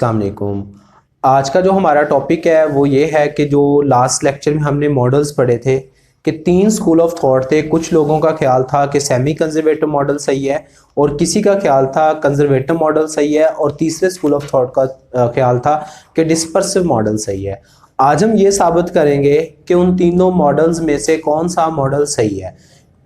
अस्सलाम वालेकुम। आज का जो हमारा टॉपिक है वो ये है कि जो लास्ट लेक्चर में हमने मॉडल्स पढ़े थे कि 3 स्कूल ऑफ थॉट थे। कुछ लोगों का ख्याल था कि सेमी कंजर्वेटिव मॉडल सही है, और किसी का ख्याल था कंजर्वेटिव मॉडल सही है, और तीसरे स्कूल ऑफ थॉट का ख्याल था कि डिस्पर्सिव मॉडल सही है। आज हम ये साबित करेंगे कि उन तीनों मॉडल्स में से कौन सा मॉडल सही है।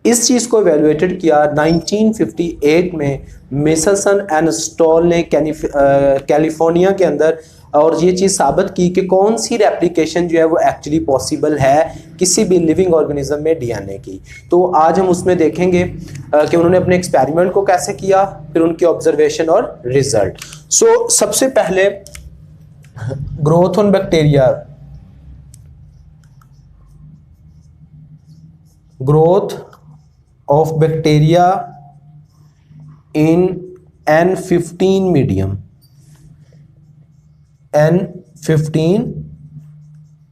इस चीज़ को इवेलुएटेड किया 1958 में मिसेसन एंड स्टॉल ने कैलिफोर्निया के अंदर, और ये चीज़ साबित की कि कौन सी रेप्लिकेशन जो है वो एक्चुअली पॉसिबल है किसी भी लिविंग ऑर्गेनिज्म में डीएनए की। तो आज हम उसमें देखेंगे कि उन्होंने अपने एक्सपेरिमेंट को कैसे किया, फिर उनकी ऑब्जर्वेशन और रिजल्ट। सबसे पहले growth on bacteria, growth of bacteria in N15 medium, N15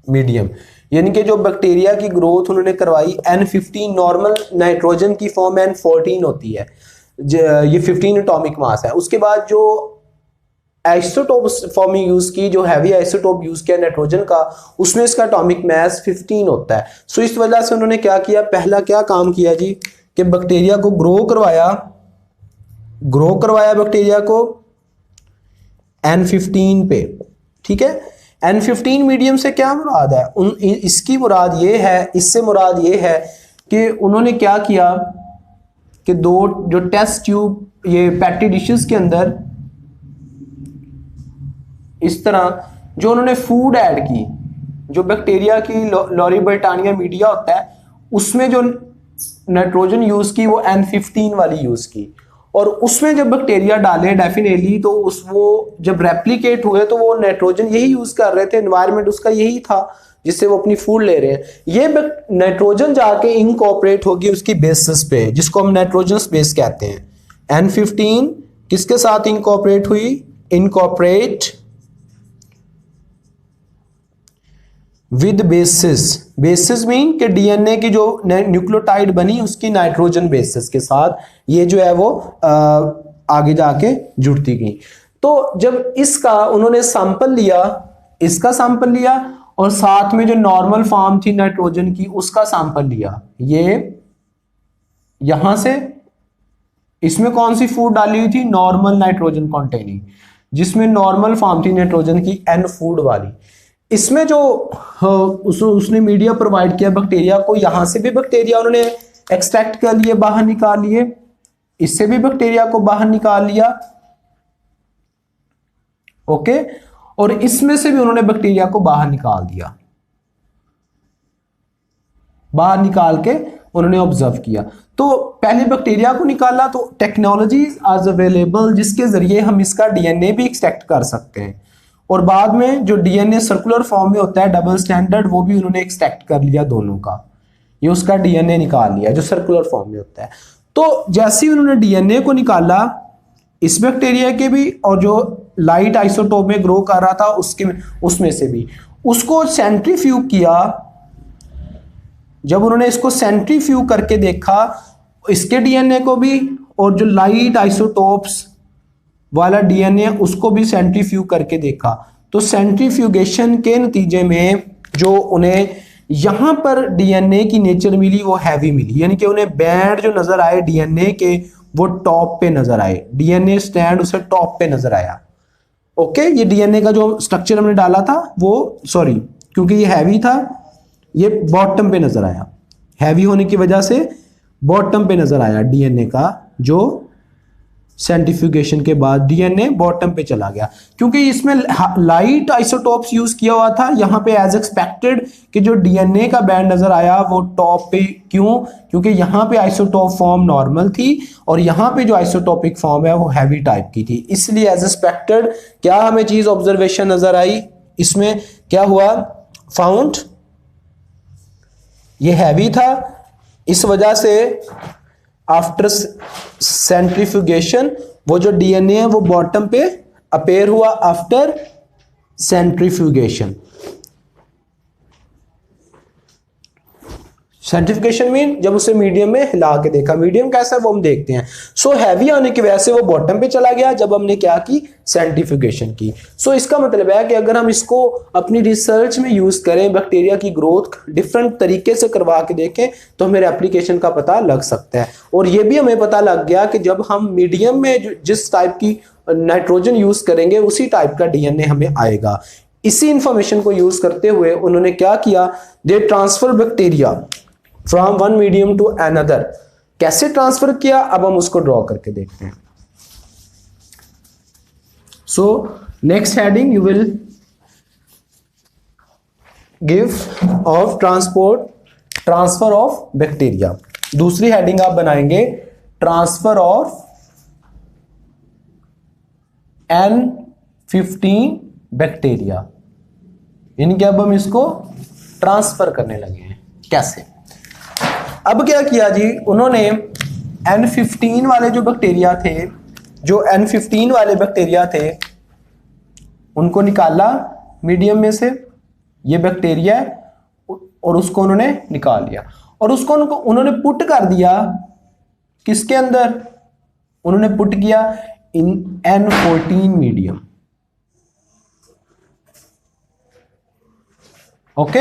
medium, यानी कि जो बैक्टीरिया की ग्रोथ उन्होंने करवाई N15, नॉर्मल नाइट्रोजन की फॉर्म N14 होती है, ये 15 एटॉमिक मास है। उसके बाद जो आइसोटोप फॉर्मिंग यूज की, जो हैवी आइसोटोप यूज किया नाइट्रोजन का, उसमें इसका एटॉमिक मास 15 होता है। सो इस वजह से उन्होंने क्या किया, पहला क्या काम किया जी कि बैक्टीरिया को ग्रो करवाया बैक्टीरिया को N15 पे। ठीक है, N15 मीडियम से क्या मुराद है, इसकी मुराद ये है, इससे मुराद ये है कि उन्होंने क्या किया कि दो जो टेस्ट ट्यूब, ये पैटी डिशेस के अंदर इस तरह जो उन्होंने फूड ऐड की, जो बैक्टीरिया की लॉरीबर्टानिया मीडिया होता है, उसमें जो नाइट्रोजन यूज की वो N15 वाली यूज की, और उसमें जब बैक्टीरिया डाले डेफिनेटली तो वो जब रेप्लिकेट हुए तो वो नाइट्रोजन यही यूज कर रहे थे, एनवायरनमेंट उसका यही था जिससे वो अपनी फूड ले रहे हैं। ये नाइट्रोजन जाके इनकॉर्पोरेट होगी उसकी बेसिस पे, जिसको हम नाइट्रोजन बेस कहते हैं। N15 किसके साथ इनकॉर्पोरेट हुई, इनकॉर्पोरेट विद बेसिस मीन कि डीएनए की जो न्यूक्लियोटाइड बनी उसकी नाइट्रोजन बेसिस के साथ ये जो है वो आगे जाके जुड़ती गई। तो जब इसका उन्होंने सैंपल लिया, इसका सैंपल लिया, और साथ में जो नॉर्मल फॉर्म थी नाइट्रोजन की उसका सैंपल लिया, ये यहां से इसमें कौन सी फूड डाली हुई थी, नॉर्मल नाइट्रोजन कॉन्टेनिंग, जिसमें नॉर्मल फॉर्म थी नाइट्रोजन की N फूड वाली। इसमें जो उसने मीडिया प्रोवाइड किया बैक्टीरिया को, यहां से भी बैक्टीरिया उन्होंने एक्सट्रैक्ट कर लिए, बाहर निकाल लिए, इससे भी बैक्टीरिया को बाहर निकाल लिया, ओके, और इसमें से भी उन्होंने बैक्टीरिया को बाहर निकाल दिया, बाहर निकाल के उन्होंने ऑब्जर्व किया। तो पहले बैक्टीरिया को निकाला, तो टेक्नोलॉजीज आज अवेलेबल जिसके जरिए हम इसका डीएनए भी एक्सट्रैक्ट कर सकते हैं, और बाद में जो डीएनए सर्कुलर फॉर्म में होता है डबल स्टैंडर्ड, वो भी उन्होंने एक्सट्रैक्ट कर लिया दोनों का, ये उसका डीएनए निकाल लिया जो सर्कुलर फॉर्म में होता है। तो जैसे ही उन्होंने डीएनए को निकाला इस बैक्टीरिया के भी, और जो लाइट आइसोटोप में ग्रो कर रहा था उसमें से भी, उसको सेंट्रीफ्यूग किया। जब उन्होंने इसको सेंट्रीफ्यूग करके देखा, इसके डीएनए को भी और जो लाइट आइसोटोप्स वाला डीएनए उसको भी सेंट्रीफ्यूग करके देखा, तो सेंट्रीफ्यूगेशन के नतीजे में जो उन्हें यहां पर डीएनए की नेचर मिली वो हैवी मिली, यानी कि उन्हें बैंड जो नजर आए डीएनए के वो टॉप पे नजर आए, डीएनए स्टैंड उसे टॉप पे नजर आया। ओके, ये डीएनए का जो स्ट्रक्चर हमने डाला था वो, सॉरी क्योंकि ये हैवी था, ये बॉटम पे नजर आया, हैवी होने की वजह से बॉटम पे नजर आया डीएनए का, जो सेंट्रीफ्यूगेशन के बाद डीएनए बॉटम पे चला गया, क्योंकि इसमें लाइट आइसोटोप्स यूज किया हुआ था। यहां पे एज एक्सपेक्टेड कि जो डीएनए का बैंड नजर आया वो टॉप पे, क्यों, क्योंकि यहां पे आइसोटोप फॉर्म नॉर्मल थी और यहां पे जो आइसोटोपिक फॉर्म है वो हैवी टाइप की थी, इसलिए एज एक्सपेक्टेड क्या हमें चीज ऑब्जर्वेशन नजर आई, इसमें क्या हुआ, फाउंड ये हैवी था, इस वजह से आफ्टर सेंट्रीफ्यूगेशन वो जो डीएनए है वो बॉटम पे अपेयर हुआ आफ्टर सेंट्रीफ्यूगेशन। सेंट्रीफ्यूगेशन मीन जब उसे मीडियम में हिला के देखा, मीडियम कैसा है वो हम देखते हैं। सो हैवी आने की वजह से वो बॉटम पे चला गया जब हमने क्या की, सेंट्रीफ्यूगेशन की। सो इसका मतलब है कि अगर हम इसको अपनी रिसर्च में यूज करें, बैक्टीरिया की ग्रोथ डिफरेंट तरीके से करवा के देखें तो हमें एप्लीकेशन का पता लग सकता है। और ये भी हमें पता लग गया कि जब हम मीडियम में जिस टाइप की नाइट्रोजन यूज करेंगे उसी टाइप का डीएनए हमें आएगा। इसी इंफॉर्मेशन को यूज करते हुए उन्होंने क्या किया, they transfer bacteria from one medium to another. कैसे ट्रांसफर किया, अब हम उसको ड्रॉ करके देखते हैं। So next heading you will give of transfer of bacteria. दूसरी हेडिंग आप बनाएंगे ट्रांसफर ऑफ N15 बैक्टीरिया, यानी कि अब हम इसको ट्रांसफर करने लगे हैं। कैसे, अब क्या किया जी, उन्होंने N15 वाले जो बैक्टीरिया थे, उनको निकाला मीडियम में से, ये बैक्टीरिया है, और उसको उन्होंने निकाल लिया और उसको उन्होंने पुट कर दिया किसके अंदर, उन्होंने पुट किया इन N14 मीडियम। ओके,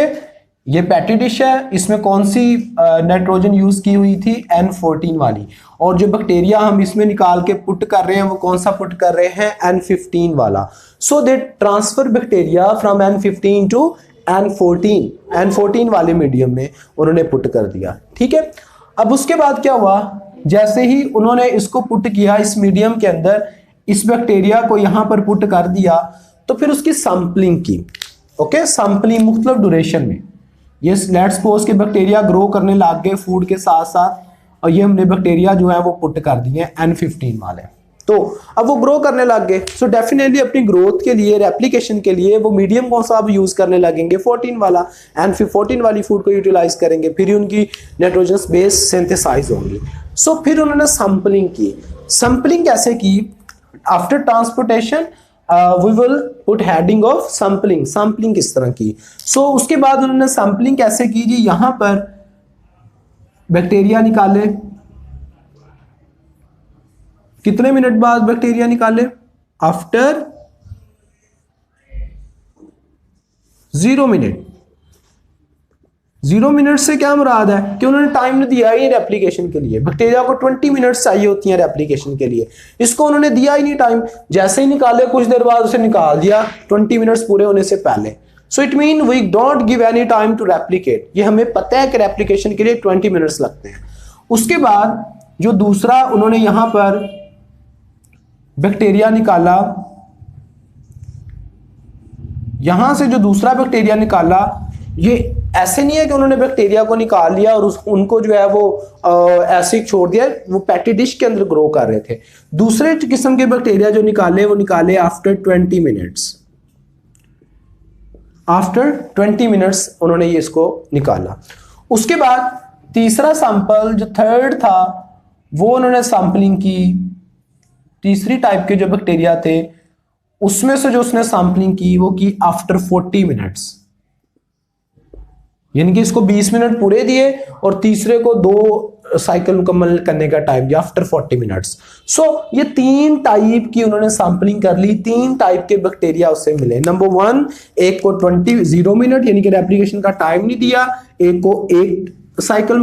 ये पैटी डिश है, इसमें कौन सी नाइट्रोजन यूज की हुई थी, N14 वाली, और जो बैक्टीरिया हम इसमें निकाल के पुट कर रहे हैं वो कौन सा पुट कर रहे हैं, N15 वाला। So they transfer bacteria from N15 to N14 वाले मीडियम में उन्होंने पुट कर दिया। ठीक है, अब उसके बाद क्या हुआ, जैसे ही उन्होंने इसको पुट किया इस मीडियम के अंदर, इस बैक्टीरिया को यहां पर पुट कर दिया, तो फिर उसकी सैंपलिंग की। ओके, सैंपलिंग मुख्तलिफ ड्यूरेशन में, ये लेट्स सपोज के बैक्टीरिया ग्रो करने लग गए फूड के साथ साथ, और ये हमने बैक्टीरिया जो है वो पुट कर दिए N15 वाले, तो अब वो ग्रो करने लग गए। सो डेफिनेटली अपनी ग्रोथ के लिए, रेप्लिकेशन के लिए वो मीडियम कौन सा अब यूज करने लगेंगे, 14 वाला, N14 वाली फूड को यूटिलाइज करेंगे, फिर उनकी नाइट्रोजन बेस सिंथेसाइज होंगी। सो फिर उन्होंने सैंपलिंग की। सैंपलिंग कैसे की, after transportation we will put heading of sampling, sampling किस तरह की। सो उसके बाद उन्होंने सैंपलिंग कैसे की जी, यहां पर बैक्टीरिया निकाले, कितने मिनट बाद बैक्टीरिया निकाले, आफ्टर 0 मिनट। 0 मिनट से क्या मुराद है कि उन्होंने टाइम नहीं दिया ही रेप्लिकेशन के लिए। बैक्टीरिया को 20 मिनट्स चाहिए होती हैं रेप्लिकेशन के लिए, इसको उन्होंने दिया ही नहीं टाइम, जैसे ही निकाले कुछ देर बाद उसे निकाल दिया 20 मिनट्स पूरे होने से पहले। So it mean we don't give any time to replicate, ये हमें पता है कि रेप्लिकेशन के लिए 20 मिनट्स लगते हैं। उसके बाद जो दूसरा उन्होंने यहां पर बैक्टीरिया निकाला, यहां से जो दूसरा बैक्टीरिया निकाला, ये ऐसे नहीं है कि उन्होंने बैक्टीरिया को निकाल लिया और उनको जो है वो ऐसे ही छोड़ दिया, वो पैटी डिश के अंदर ग्रो कर रहे थे। दूसरे किस्म के बैक्टीरिया जो निकाले वो निकाले आफ्टर 20 मिनट्स, आफ्टर 20 मिनट्स उन्होंने ये इसको निकाला। उसके बाद तीसरा सैंपल जो थर्ड था वो उन्होंने सैंपलिंग की, तीसरी टाइप के जो बैक्टीरिया थे उसमें से जो उसने सैंपलिंग की वो की आफ्टर 40 मिनट्स, यानी कि इसको 20 मिनट पूरे दिए और तीसरे को 2 साइकिल मुकम्मल करने का टाइम दिया आफ्टर 40 मिनट्स। सो ये 3 टाइप की उन्होंने सैंपलिंग कर ली, 3 टाइप के बैक्टीरिया उससे मिले। नंबर 1, एक को 0 मिनट यानी कि रेप्लिकेशन का टाइम नहीं दिया, एक को 1 साइकिल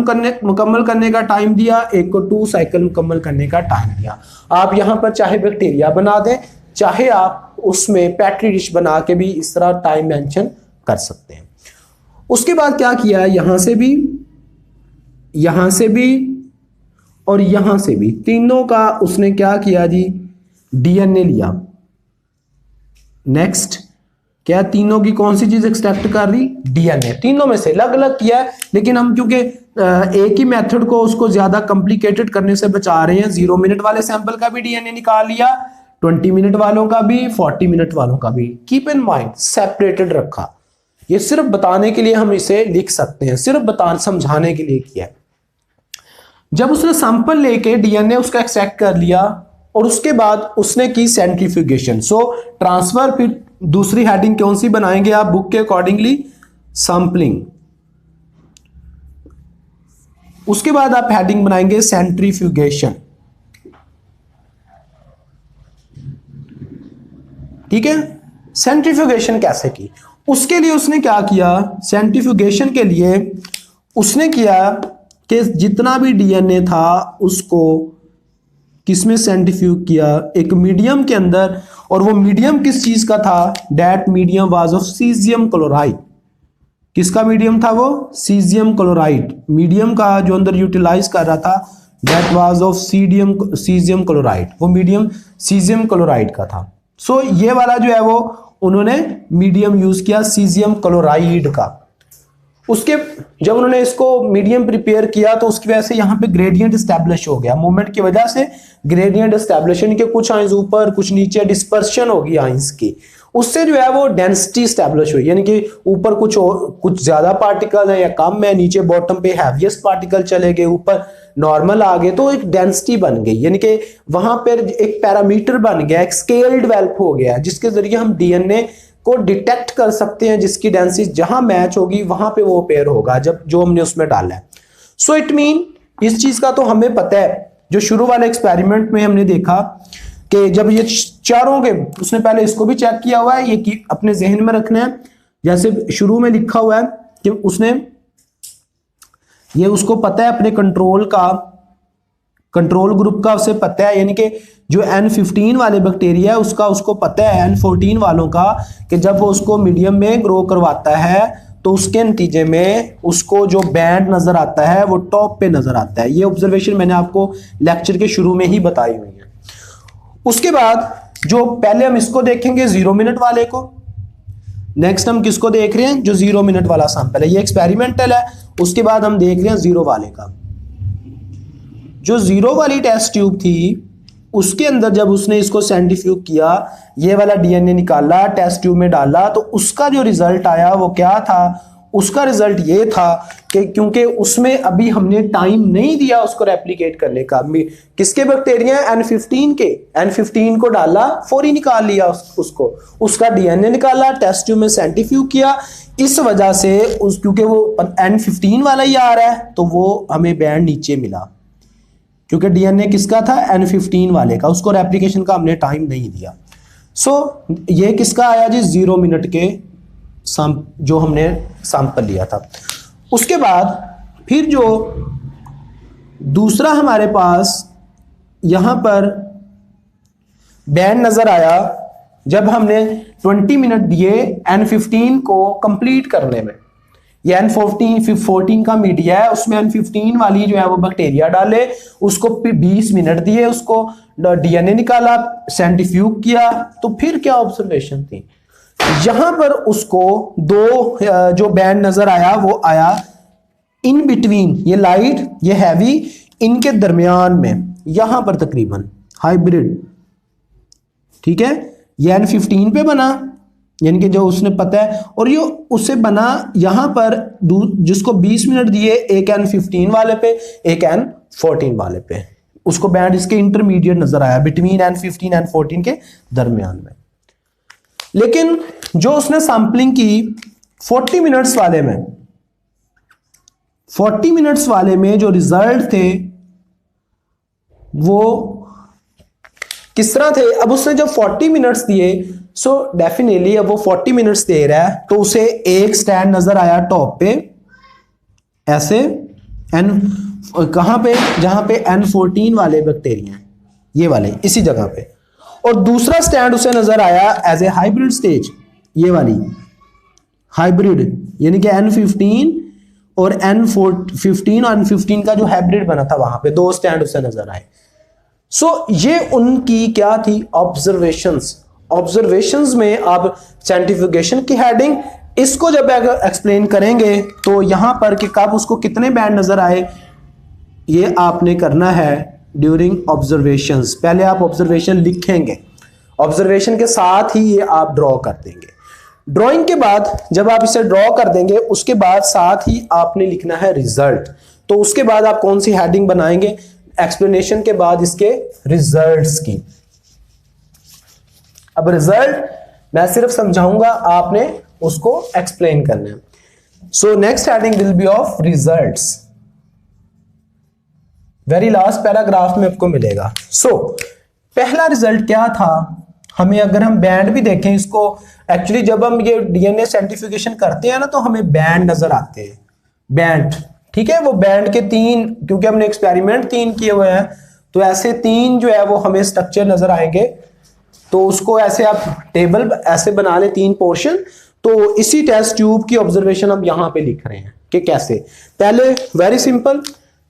मुकम्मल करने का टाइम दिया, एक को 2 साइकिल मुकम्मल करने का टाइम दिया। आप यहां पर चाहे बैक्टीरिया बना दें, चाहे आप उसमें पैट्री डिश बना के भी इस तरह टाइम मेंशन कर सकते हैं। उसके बाद क्या किया, यहां से भी, यहां से भी और यहां से भी, तीनों का उसने क्या किया जी, डीएनए लिया। नेक्स्ट क्या, तीनों की कौन सी चीज एक्सट्रैक्ट कर रही, डीएनए, तीनों में से अलग अलग किया है, लेकिन हम क्योंकि एक ही मेथड को उसको ज्यादा कॉम्प्लिकेटेड करने से बचा रहे हैं, 0 मिनट वाले सैंपल का भी डीएनए निकाल लिया, 20 मिनट वालों का भी, 40 मिनट वालों का भी। कीप इन माइंड सेपरेटेड रखा, ये सिर्फ बताने के लिए हम इसे लिख सकते हैं, सिर्फ समझाने के लिए किया। जब उसने सैंपल लेके डीएनए उसका एक्सट्रैक्ट कर लिया और उसके बाद उसने की सेंट्रीफ्यूगेशन। सो ट्रांसफर, फिर दूसरी हेडिंग कौन सी बनाएंगे आप बुक के अकॉर्डिंगली, सैंपलिंग। उसके बाद आप हेडिंग बनाएंगे सेंट्रीफ्यूगेशन। ठीक है, सेंट्रीफ्यूगेशन कैसे की, उसके लिए उसने क्या किया, सेंट्रीफ्यूगेशन के लिए उसने किया कि जितना भी डीएनए था उसको किसमें सेंट्रीफ्यूग किया, एक मीडियम के अंदर, और वो मीडियम किस चीज का था, that medium was of caesium chloride. किसका मीडियम था वो, सीजियम क्लोराइड। मीडियम का जो अंदर यूटिलाइज कर रहा था that was of caesium chloride, वो मीडियम सीजियम क्लोराइड का था। सो ये वाला जो है वो उन्होंने मीडियम यूज किया सीजियम क्लोराइड का। उसके जब उन्होंने इसको मीडियम प्रिपेयर किया तो उसकी वजह से यहाँ पे ग्रेडियंट स्टैब्लिश हो गया, मूवमेंट की वजह से ग्रेडियंट स्टैब्लिशन के कुछ आइंस ऊपर कुछ नीचे, डिस्पर्शन होगी आइंस की, उससे जो है वो डेंसिटी स्टैब्लिश हुई, यानी कि ऊपर कुछ ज्यादा पार्टिकल है या कम है, नीचे बॉटम पे हैवीएस्ट पार्टिकल चले गए, ऊपर नॉर्मल आ गए, तो एक डेंसिटी बन गई, यानी कि वहां पर एक पैरामीटर बन गया, एक स्केल डेवलप हो गया जिसके जरिए हम डीएनए को डिटेक्ट कर सकते हैं, जिसकी डेंसिटी जहां मैच होगी वहां पे वो पेयर होगा जब जो हमने उसमें डाला है। सो इट मीन इस चीज का तो हमें पता है, जो शुरू वाले एक्सपेरिमेंट में हमने देखा कि जब ये चारों के, उसने पहले इसको भी चेक किया हुआ है, ये कि अपने जहन में रखना है, जैसे शुरू में लिखा हुआ है कि उसने ये उसको पता है अपने कंट्रोल ग्रुप का उसे पता है, यानी कि जो N15 वाले बैक्टीरिया है उसका उसको पता है N14 वालों का कि जब वो उसको मीडियम में ग्रो करवाता है तो उसके नतीजे में उसको जो बैंड नजर आता है वो टॉप पे नजर आता है। ये ऑब्जर्वेशन मैंने आपको लेक्चर के शुरू में ही बताई हुई है। उसके बाद जो पहले हम इसको देखेंगे 0 मिनट वाले को, नेक्स्ट हम किसको देख रहे हैं, जो 0 मिनट वाला सैंपल है, ये एक्सपेरिमेंटल है। उसके बाद हम देख रहे हैं 0 वाले का। जो 0 वाली टेस्ट ट्यूब थी उसके अंदर जब उसने इसको सेंट्रीफ्यूग किया, ये वाला डीएनए निकाला, टेस्ट ट्यूब में डाला, तो उसका जो रिजल्ट आया वो क्या था, उसका रिजल्ट ये था कि क्योंकि उसमें अभी हमने टाइम नहीं दिया उसको रेप्लिकेट करने का, किसके बैक्टीरिया N15 के, N15 को डाला, फौरी निकाल लिया उसको, उसका डीएनए निकाला, टेस्ट ट्यूब में सेंट्रीफ्यूग किया। इस वजह से क्योंकि वो N15 वाला ही आ रहा है तो वो हमें बैंड नीचे मिला, क्योंकि डीएनए किसका था, N15 वाले का, उसको रेप्लिकेशन का हमने टाइम नहीं दिया। सो ये किसका आया जी, 0 मिनट के जो हमने सैंपल लिया था। उसके बाद फिर जो दूसरा हमारे पास यहां पर बैंड नजर आया जब हमने 20 मिनट दिए N15 को कंप्लीट करने में। ये N14 का मीडिया है, उसमें N15 वाली जो है वो बैक्टीरिया डाले, उसको 20 मिनट दिए, उसको डीएनए निकाला, सेंट्रीफ्यूग किया, तो फिर क्या ऑब्जर्वेशन थी, यहां पर उसको दो जो बैंड नजर आया वो आया इन बिटवीन, ये लाइट ये हैवी, इनके दरमियान में यहां पर तकरीबन हाइब्रिड। ठीक है, ये N15 पे बना, यानी कि जो उसने पता है, और ये उससे बना यहां पर जिसको 20 मिनट दिए, एक N15 वाले पे एक N14 वाले पे, उसको बैंड इसके इंटरमीडिएट नजर आया, बिटवीन N15 N14 के दरमियान में। लेकिन जो उसने सैंपलिंग की 40 मिनट्स वाले में, 40 मिनट्स वाले में जो रिजल्ट थे वो किस तरह थे। अब उसने जब 40 मिनट्स दिए, सो डेफिनेटली अब वो 40 मिनट्स दे रहा है तो उसे एक स्टैंड नजर आया टॉप पे ऐसे, कहां पे, जहां पे N14 वाले बैक्टीरिया, ये वाले इसी जगह पे, और दूसरा स्टैंड उसे नजर आया एज ए हाइब्रिड स्टेज, ये वाली हाइब्रिड, यानी कि N15 और N15 और N15 का जो हाइब्रिड बना था वहां पे दो स्टैंड उसे नजर आए। सो ये उनकी क्या थी, ऑब्जर्वेशंस में आप सेंट्रीफ्यूगेशन की हेडिंग इसको जब एक्सप्लेन करेंगे तो यहां पर कि कब उसको कितने बैंड नजर आए, ये आपने करना है ड्यूरिंग ऑब्जर्वेशंस। पहले आप ऑब्जर्वेशन लिखेंगे, ऑब्जर्वेशन के साथ ही ये आप ड्रॉ कर देंगे। ड्राइंग के बाद जब आप इसे ड्रॉ कर देंगे उसके बाद साथ ही आपने लिखना है रिजल्ट। तो उसके बाद आप कौन सी हेडिंग बनाएंगे, एक्सप्लेनेशन के बाद इसके रिजल्ट्स की। अब रिजल्ट मैं सिर्फ समझाऊंगा, आपने उसको एक्सप्लेन करना है। सो next heading will be of results. Very last paragraph में आपको मिलेगा। सो पहला रिजल्ट क्या था, हमें अगर हम बैंड भी देखें इसको, एक्चुअली जब हम ये डीएनए सेंट्रीफ्यूगेशन करते हैं ना तो हमें बैंड नजर आते हैं, बैंड, ठीक है। वो बैंड के 3, क्योंकि हमने एक्सपेरिमेंट 3 किए हुए हैं, तो ऐसे 3 जो है वो हमें स्ट्रक्चर नजर आएंगे। तो उसको ऐसे आप टेबल ऐसे बना ले 3 पोर्शन। तो इसी टेस्ट ट्यूब की ऑब्जर्वेशन हम यहां पे लिख रहे हैं कि कैसे। पहले वेरी सिंपल,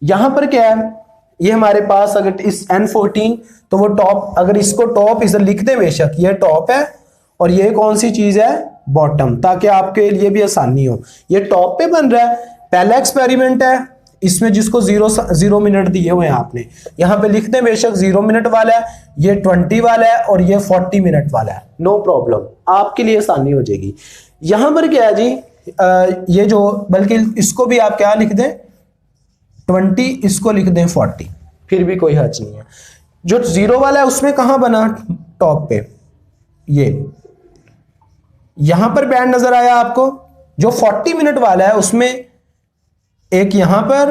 यहां पर क्या है, ये हमारे पास अगर इस N14 तो वो टॉप, अगर इसको टॉप इधर लिख दे बेशक, ये टॉप है और ये कौन सी चीज है, बॉटम, ताकि आपके लिए भी आसानी हो। ये टॉप पे बन रहा है, पहला एक्सपेरिमेंट है इसमें जिसको 0 मिनट दिए हुए हैं आपने, यहां पे लिख दे बेशक 0 मिनट वाला है, ये 20 वाला है और ये 40 मिनट वाला है, नो प्रॉब्लम, आपके लिए आसानी हो जाएगी। यहां पर क्या है जी, ये जो, बल्कि इसको भी आप क्या लिख दें 20, इसको लिख दें 40, फिर भी कोई हर्ज नहीं है। जो 0 वाला है उसमें कहां बना, टॉप पे, ये यहां पर बैंड नजर आया आपको। जो 40 मिनट वाला है उसमें एक यहां पर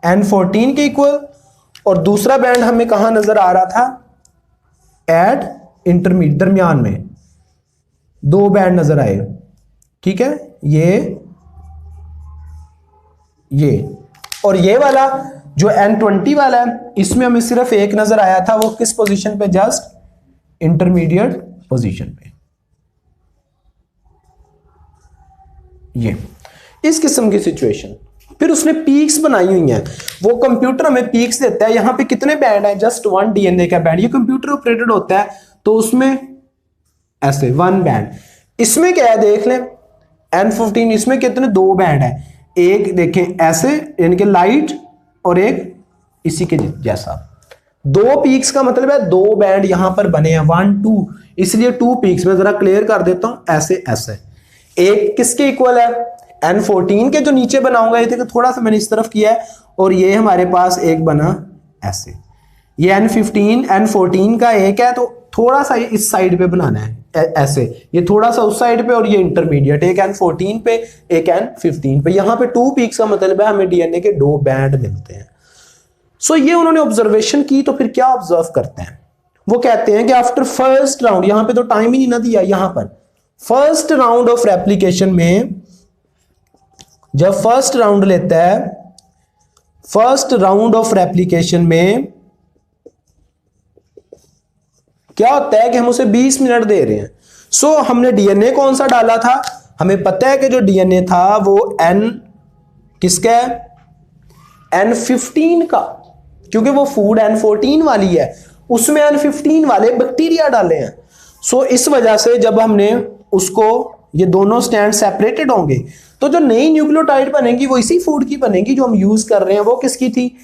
N14 के इक्वल, और दूसरा बैंड हमें कहां नजर आ रहा था, एट इंटरमीडिएट, दरमियान में 2 बैंड नजर आए, ठीक है, ये और ये वाला जो N20 वाला है इसमें हमें सिर्फ एक नजर आया था, वो किस पोजीशन पे, जस्ट इंटरमीडिएट पोजीशन पे। ये इस किस्म की सिचुएशन। फिर उसने पीक्स बनाई हुई हैं, वो कंप्यूटर हमें पीक्स देता है। यहां पे कितने बैंड हैं, जस्ट 1 डीएनए का बैंड, ये कंप्यूटर ऑपरेटेड होता है तो उसमें ऐसे 1 बैंड। इसमें क्या है देख लें, N15 इसमें कितने, 2 बैंड है, एक देखें ऐसे यानी कि लाइट और एक इसी के जैसा। 2 पीक्स का मतलब है 2 बैंड यहां पर बने हैं, 1 2, इसलिए 2 पीक्स में जरा क्लियर कर देता हूं, ऐसे ऐसे। एक किसके इक्वल है, N14 के जो नीचे बनाऊंगा, ये देखो थोड़ा सा मैंने इस तरफ किया है, और ये हमारे पास एक बना ऐसे। ये N14 का एक है, तो थोड़ा सा इस साइड पे बनाना है ऐसे, ये थोड़ा सा उस साइड पे, और ये इंटरमीडिएट, एक N14 पे एक N15 पे। यहां पे 2 पीक्स का मतलब है हमें डीएनए के 2 बैंड मिलते हैं। सो ये उन्होंने ऑब्जर्वेशन की, तो फिर क्या ऑब्जर्व करते हैं, वो कहते हैं कि आफ्टर फर्स्ट राउंड, यहां पे तो टाइम ही नहीं ना दिया, यहां पर फर्स्ट राउंड ऑफ रेप्लिकेशन में, जब फर्स्ट राउंड लेता है, फर्स्ट राउंड ऑफ रेप्लिकेशन में क्या होता है कि हम उसे 20 मिनट दे रहे हैं। सो हमने डीएनए कौन सा डाला था, हमें पता है कि जो डीएनए था वो किसका है, N15 का, क्योंकि वो फूड N14 वाली है, उसमें N15 वाले बैक्टीरिया डाले हैं। सो इस वजह से जब हमने उसको, ये दोनों स्टैंड सेपरेटेड होंगे, तो जो नई न्यूक्लियोटाइड बनेगी वो इसी फूड की बनेगी जो हम यूज कर रहे हैं, वो किसकी थी,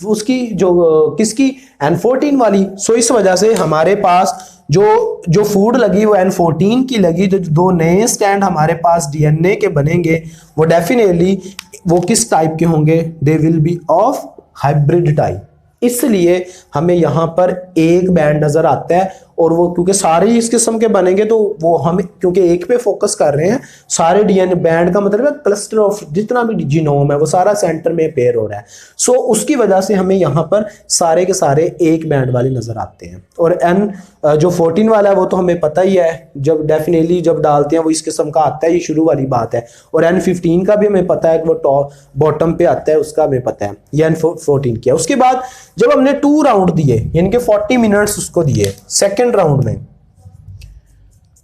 उसकी जो किसकी, N14 वाली। सो इस वजह से हमारे पास जो फूड लगी वो N14 की लगी। जो 2 नए स्टैंड हमारे पास डीएनए के बनेंगे वो डेफिनेटली वो किस टाइप के होंगे, they will be of hybrid type. इसलिए हमें यहां पर एक बैंड नजर आता है, और वो क्योंकि सारे इस किस्म के बनेंगे तो वो हम क्योंकि एक पे फोकस कर रहे हैं, सारे डीएनए बैंड का मतलब है क्लस्टर ऑफ जितना भी जीनोम है वो सारा सेंटर में पेयर हो रहा है। सो उसकी वजह से हमें यहाँ पर सारे के सारे एक बैंड वाले नजर आते हैं। और N जो 14 वाला है वो तो हमें पता ही है, जब डेफिनेटली जब डालते हैं वो इस किस्म का आता है, ये शुरू वाली बात है। और N15 का भी हमें पता है कि वो टॉप बॉटम पे आता है, उसका हमें पता है। ये N14 किया। उसके बाद जब हमने 2 राउंड दिए यानी कि 40 मिनट्स उसको दिए, सेकेंड राउंड में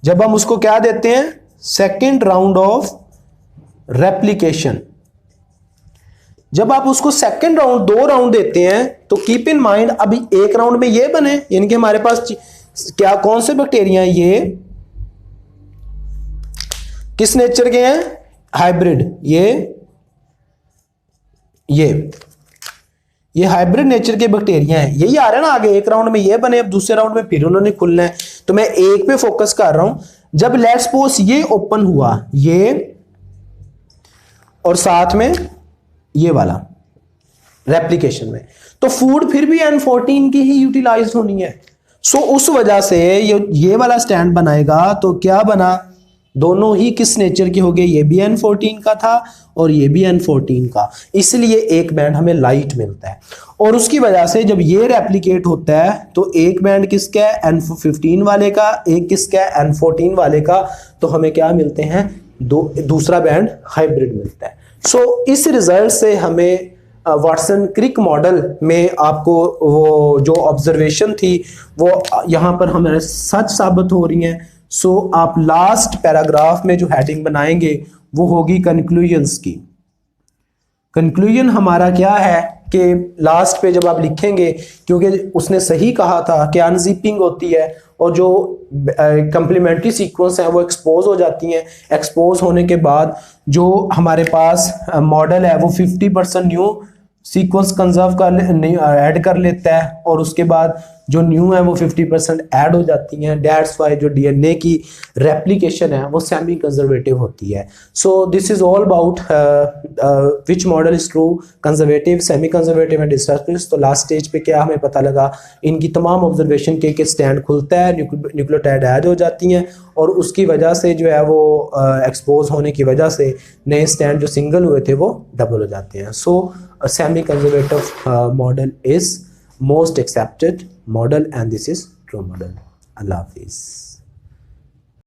जब हम उसको क्या देते हैं, सेकेंड राउंड ऑफ रेप्लिकेशन, जब आप उसको सेकेंड राउंड 2 राउंड देते हैं तो कीप इन माइंड अभी एक राउंड में ये बने, यानी कि हमारे पास क्या कौन से बैक्टीरिया हैं, ये किस नेचर के हैं, हाइब्रिड। ये हाइब्रिड नेचर के बैक्टीरिया हैं, यही आ रहा है ना आगे। एक राउंड में ये बने, अब दूसरे राउंड में फिर उन्होंने खुलना है, तो मैं एक पे फोकस कर रहा हूं। जब लेट्स सपोज ये ओपन हुआ, ये और साथ में ये वाला रेप्लिकेशन में, तो फूड फिर भी N14 की ही यूटिलाइज होनी है। सो उस वजह से ये वाला स्टैंड बनाएगा, तो क्या बना, दोनों ही किस नेचर के हो गए, ये भी N14 का था और ये भी N14 का, इसलिए एक बैंड हमें लाइट मिलता है। और उसकी वजह से जब ये रेप्लिकेट होता है तो एक बैंड किसका है, N15 वाले का, एक किसका है, N14 वाले का, तो हमें क्या मिलते हैं, दूसरा बैंड हाइब्रिड मिलता है। सो इस रिजल्ट से हमें वाटसन क्रिक मॉडल में आपको वो जो ऑब्जर्वेशन थी वो यहाँ पर हमें सच साबित हो रही हैं। सो आप लास्ट पैराग्राफ में जो हेडिंग बनाएंगे वो होगी कंक्लूजन्स की। कंक्लूजन हमारा क्या है कि लास्ट पे जब आप लिखेंगे, क्योंकि उसने सही कहा था कि अनजिपिंग होती है और जो कंप्लीमेंट्री सीक्वेंस है वो एक्सपोज हो जाती हैं। एक्सपोज होने के बाद जो हमारे पास मॉडल है वो 50% न्यू सीक्वेंस कंजर्व कर ऐड कर लेता है और उसके बाद जो न्यू है वो 50% ऐड हो जाती हैं। दैट्स वाई जो डीएनए की रेप्लिकेशन है वो सेमी कंजर्वेटिव होती है। So this is all about which model is true, conservative, semi conservative and destructive. तो लास्ट स्टेज पे क्या हमें पता लगा, इनकी तमाम ऑब्जर्वेशन के स्टैंड खुलता है, न्यूक्लियोटाइड ऐड हो जाती हैं और उसकी वजह से जो है वो एक्सपोज होने की वजह से नए स्टैंड जो सिंगल हुए थे वो डबल हो जाते हैं। So semi conservative model is most accepted model and this is true model. Allah Hafiz.